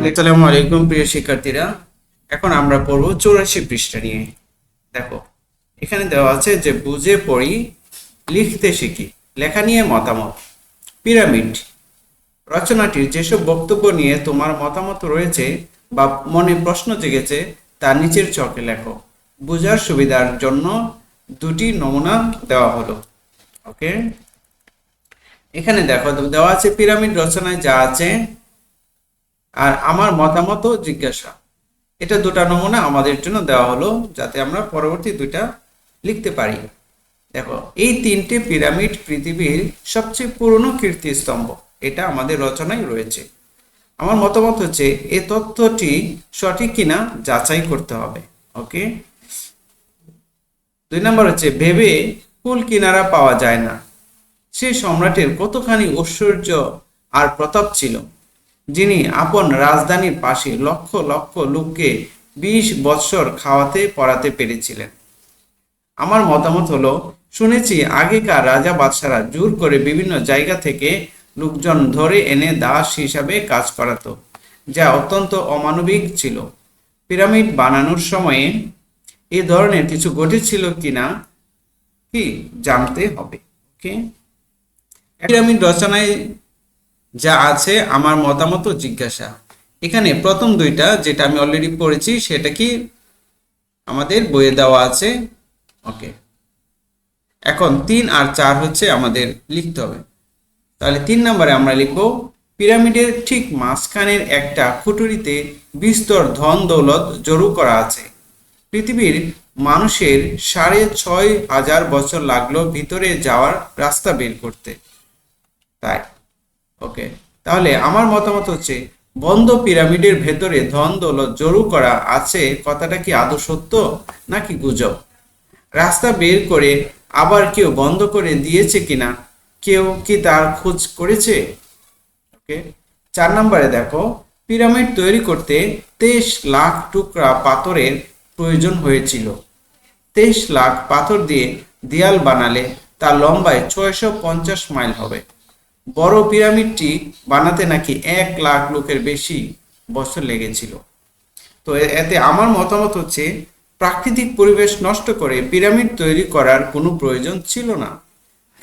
আসসালামু আলাইকুম প্রিয় শিক্ষার্থীরা। এখন আমরা পড়ব 84 পৃষ্ঠা নিয়ে। দেখো, এখানে দেওয়া আছে যে বুঝে পড়ি, লিখতে শিখি, লেখা নিয়ে মতামত। পিরামিড রচনাটির যেসব বক্তব্য নিয়ে তোমার মতামত রয়েছে বা মনে প্রশ্ন জেগেছে তা নিচের ছকে লেখো। বোঝার সুবিধার জন্য দুটি নমুনা দেওয়া হলো। ওকে, এখানে দেখো দেওয়া আছে পিরামিড রচনায় যা আছে আর আমার মতামত জিজ্ঞাসা। এটা দুটা নমুনা আমাদের জন্য দেওয়া হলো যাতে আমরা পরবর্তী দুইটা লিখতে পারি। দেখো, এই তিনটে পিরামিড পৃথিবীর সবচেয়ে পুরনো কীর্তিস্তম্ভ, এটা আমাদের রচনায় রয়েছে। আমার মতামত হচ্ছে এই তথ্যটি সঠিক কিনা যাচাই করতে হবে। ওকে, 2 নম্বর হচ্ছে ভেবে কুল কিনারা পাওয়া যায় না। সে সম্রাটের কতখানি ঐশ্বর্য আর প্রতাপ ছিল, যিনি আপন রাজধানীর পাশে লক্ষ লক্ষ লোককে 20 বৎসর খাওয়াতে পড়াতে পেরেছিলেন। আমার মতামত হলো, শুনেছি আগেকার রাজা বাদশারা জোর করে বিভিন্ন জায়গা থেকে লোকজন ধরে এনে দাস হিসাবে কাজ করাতো, যা অত্যন্ত অমানবিক ছিল। পিরামিড বানানোর সময়ে এ ধরনের কিছু ঘটেছিল কিনা কি জানতে হবে। ওকে, পিরামিড রচনায় যা আছে আমার মতামত জিজ্ঞাসা। এখানে প্রথম দুইটা যেটা আমি অলরেডি পড়েছি সেটা কি আমাদের বইয়ে দেওয়া আছে। ওকে, এখন 3 আর 4 হচ্ছে আমাদের লিখতে হবে। তাহলে 3 নম্বরে আমরা লিখব, পিরামিডের ঠিক মাঝখানের একটা কুঠুরিতে বিস্তর ধন দৌলত জড়ো করা আছে। পৃথিবীর মানুষের 6,500 বছর লাগলো ভিতরে যাওয়ার রাস্তা বের করতে। তাই ওকে, তাহলে আমার মতামত হচ্ছে বন্ধ পিরামিডের ভেতরে ধন দৌলত জড়ো করা আছে কথাটা কি আদৌ সত্য নাকি গুজব? রাস্তা বের করে আবার কেউ বন্ধ করে দিয়েছে কিনা, কেউ কি তার খোঁজ করেছে? ওকে, 4 নম্বরে দেখো, পিরামিড তৈরি করতে 23 লাখ টুকরা পাথরের প্রয়োজন হয়েছিল। 23 লাখ পাথর দিয়ে দেয়াল বানালে তার লম্বায় 650 মাইল হবে। বড় পিরামিডটি বানাতে নাকি 1 লাখ লোকের বেশি বছর লেগেছিল। তো এতে আমার মতামত হচ্ছে প্রাকৃতিক পরিবেশ নষ্ট করে পিরামিড তৈরি করার কোনো প্রয়োজন ছিল না।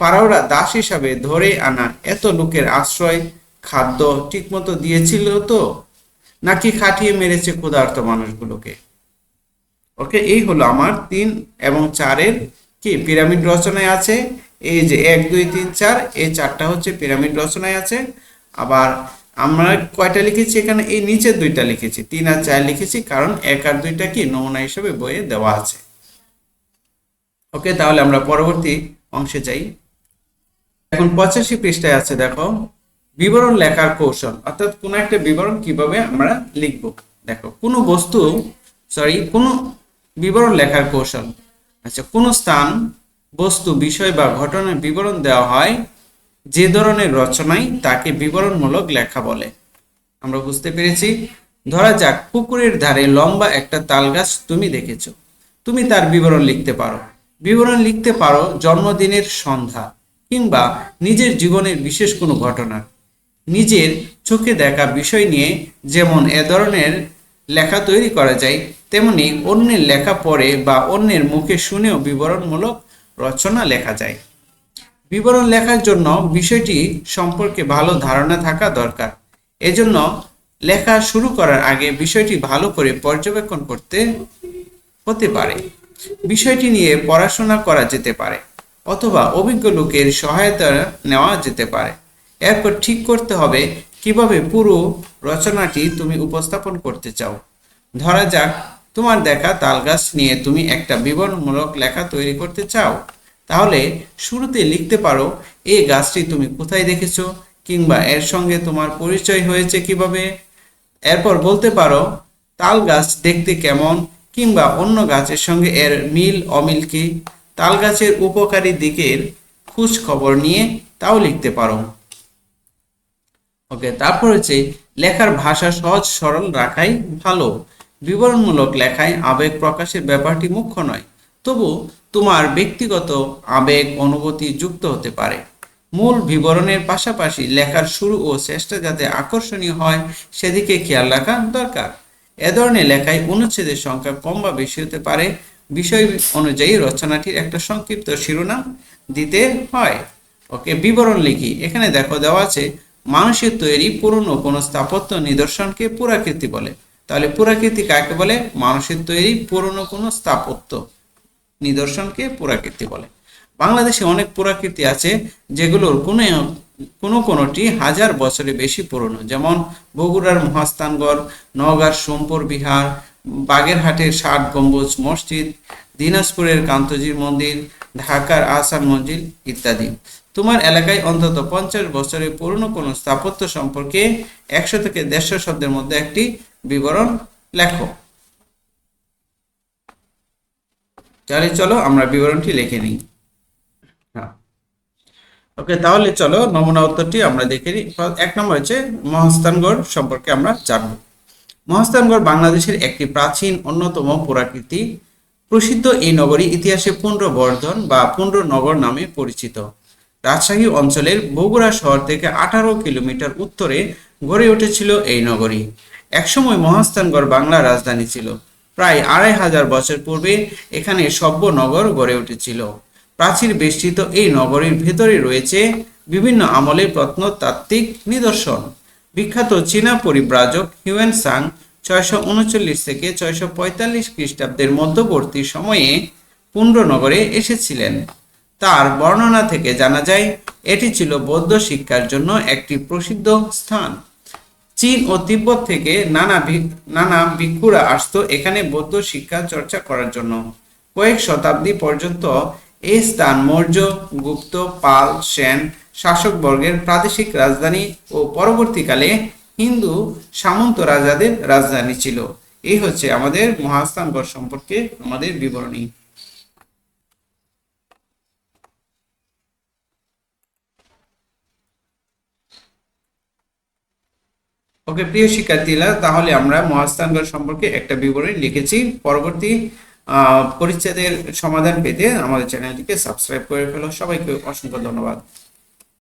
ফারাওরা দাস হিসাবে ধরে আনা এত লোকের আশ্রয়, খাদ্য ঠিকমতো দিয়েছিল তো, নাকি খাটিয়ে মেরেছে ক্ষুধার্ত মানুষগুলোকে? ওকে, এই হলো আমার 3 এবং 4-এর কি পিরামিড রচনায় আছে। এই যে 1 2 3 4 এই 4টা হচ্ছে পিরামিড রচনায় আছে। আবার আমরা কয়টা লিখেছি এখানে, এই নিচের 2টা লিখেছি, 3 আর 4 লিখেছি কারণ 1 আর 2টা কি নমুনা হিসেবে বইয়ে দেওয়া আছে। ওকে, তাহলে আমরা পরবর্তী অংশে যাই। এখন 85 পৃষ্ঠায় আছে, দেখো বিবরণ লেখার কৌশল, অর্থাৎ কোনো একটা বিবরণ কিভাবে আমরা লিখব। দেখো, কোনো বিবরণ লেখার কৌশল। আচ্ছা, কোনো স্থান, বস্তু, বিষয় বা ঘটনার বিবরণ দেওয়া হয় যে ধরনের রচনায় তাকে বিবরণমূলক লেখা বলে। আমরা বুঝতে পেরেছি। ধরা যাক পুকুরের ধারে লম্বা একটা তাল গাছ তুমি দেখেছো, তুমি তার বিবরণ লিখতে পারো। বিবরণ লিখতে পারো জন্মদিনের সন্ধ্যা কিংবা নিজের জীবনের বিশেষ কোনো ঘটনা। নিজের চোখে দেখা বিষয় নিয়ে যেমন এ ধরনের লেখা তৈরি করা যায়, তেমনি অন্যের লেখা পড়ে বা অন্যের মুখে শুনেও বিবরণমূলক রচনা লেখা যায়। বিবরণ লেখার জন্য বিষয়টি সম্পর্কে ভালো ধারণা থাকা দরকার। এজন্য লেখা শুরু করার আগে বিষয়টি ভালো করে পর্যবেক্ষণ করতে হতে পারে। বিষয়টি নিয়ে পড়াশোনা করা যেতে পারে অথবা অভিজ্ঞ লোকের সহায়তা নেওয়া যেতে পারে। এরপর ঠিক করতে হবে কিভাবে পুরো রচনাটি তুমি উপস্থাপন করতে চাও। ধরা যাক তোমার দেখা তালগাছ নিয়ে তুমি একটা বিবরণমূলক লেখা তৈরি করতে চাও, তাহলে শুরুতে লিখতে পারো এই গাছটি তুমি কোথায় দেখেছো কিংবা এর সঙ্গে তোমার পরিচয় হয়েছে কিভাবে। এরপর বলতে পারো তাল গাছ দেখতে কেমন কিংবা অন্য গাছের সঙ্গে এর মিল অমিল কি। তাল গাছের উপকারী দিকের খোঁজ খবর নিয়ে তাও লিখতে পারো। ওকে, তারপর হচ্ছে লেখার ভাষা সহজ সরল রাখাই ভালো। বিবরণমূলক লেখায় আবেগ প্রকাশের ব্যাপারটি মুখ্য নয়, তবু তোমার ব্যক্তিগত আবেগ অনুভূতি যুক্ত হতে পারে। মূল বিবরণের পাশাপাশি লেখার শুরু ও শেষটা যাতে আকর্ষণীয় হয় সেদিকে খেয়াল রাখা দরকার। এ ধরনের লেখায় অনুচ্ছেদের সংখ্যা কম বা বেশি হতে পারে। বিষয় অনুযায়ী রচনাটির একটা সংক্ষিপ্ত শিরোনাম দিতে হয়। ওকে, বিবরণ লিখি। এখানে দেখো দেওয়া আছে মানুষের তৈরি পুরনো কোনো স্থাপত্য নিদর্শনকে পুরাকীর্তি বলে। তাহলে পুরাকীর্তি কাকে বলে? মানুষের তৈরি পুরনো কোনো স্থাপত্য নিদর্শনকে পুরাকীর্তি বলে। বাংলাদেশে অনেক পুরাকীর্তি আছে যেগুলোর কোনোটি হাজার বছরের বেশি পুরনো, যেমন বগুড়ার মহাস্থানগড়, নওগাঁর সোমপুর বিহার, বাগেরহাটের ৬০ গম্বুজ মসজিদ, দিনাজপুরের কান্তজির মন্দির, ঢাকার আহসান মঞ্জিল ইত্যাদি। তোমার এলাকায় অন্তত 50 বছরের পুরনো কোনো স্থাপত্য সম্পর্কে 100 থেকে 150 শব্দের মধ্যে একটি বিবরণ লেখো। তাহলে চলো আমরা বিবরণটি লিখে নিই। ওকে, তাহলে চলো নমুনা উত্তরটি আমরা দেখে নিই। 1 নম্বর হচ্ছে মহাস্থানগড় সম্পর্কে আমরা জানব। মহাস্থানগড় বাংলাদেশের একটি প্রাচীন অন্যতম পুরাকীর্তি। প্রসিদ্ধ এই নগরী ইতিহাসে পুন্ড্রবর্ধন বা পুন্ড্রনগর নামে পরিচিত। রাজশাহী অঞ্চলের বগুড়া শহর থেকে 18 কিলোমিটার উত্তরে গড়ে উঠেছিল এই নগরী। একসময় মহাস্থানগড় বাংলার রাজধানী ছিল। প্রায় 2500 বছর পূর্বে এখানে সভ্য নগর গড়ে উঠেছিল। প্রাচীর বেষ্টিত এই নগরীর ভেতরে রয়েছে বিভিন্ন আমলের প্রত্নতাত্ত্বিক নিদর্শন। বিখ্যাত চীনা পরিব্রাজক হিউয়েন সাং 639 থেকে 645 খ্রিস্টাব্দের মধ্যবর্তী সময়ে পুন্ড্রনগরে এসেছিলেন। তার বর্ণনা থেকে জানা যায় এটি ছিল বৌদ্ধ শিক্ষার জন্য একটি প্রসিদ্ধ স্থান। চীন ও তিব্বত থেকে নানা ভিক্ষুরা আসতো এখানে বৌদ্ধ শিক্ষা চর্চা করার জন্য। কয়েক শতাব্দী পর্যন্ত এই স্থান মৌর্য, গুপ্ত, পাল, সেন শাসকবর্গের প্রাদেশিক রাজধানী ও পরবর্তীকালে হিন্দু সামন্ত রাজাদের রাজধানী ছিল। এই হচ্ছে আমাদের মহাস্থানগড় সম্পর্কে আমাদের বিবরণী। ওকে প্রিয় শিক্ষার্থীরা, তাহলে আমরা মহাস্থানগড় সম্পর্কে একটা বিবরণী লিখেছি। পরবর্তী পরিচ্ছেদের সমাধান পেতে আমাদের চ্যানেলটিকে সাবস্ক্রাইব করে ফেলো। সবাইকে অসংখ্য ধন্যবাদ।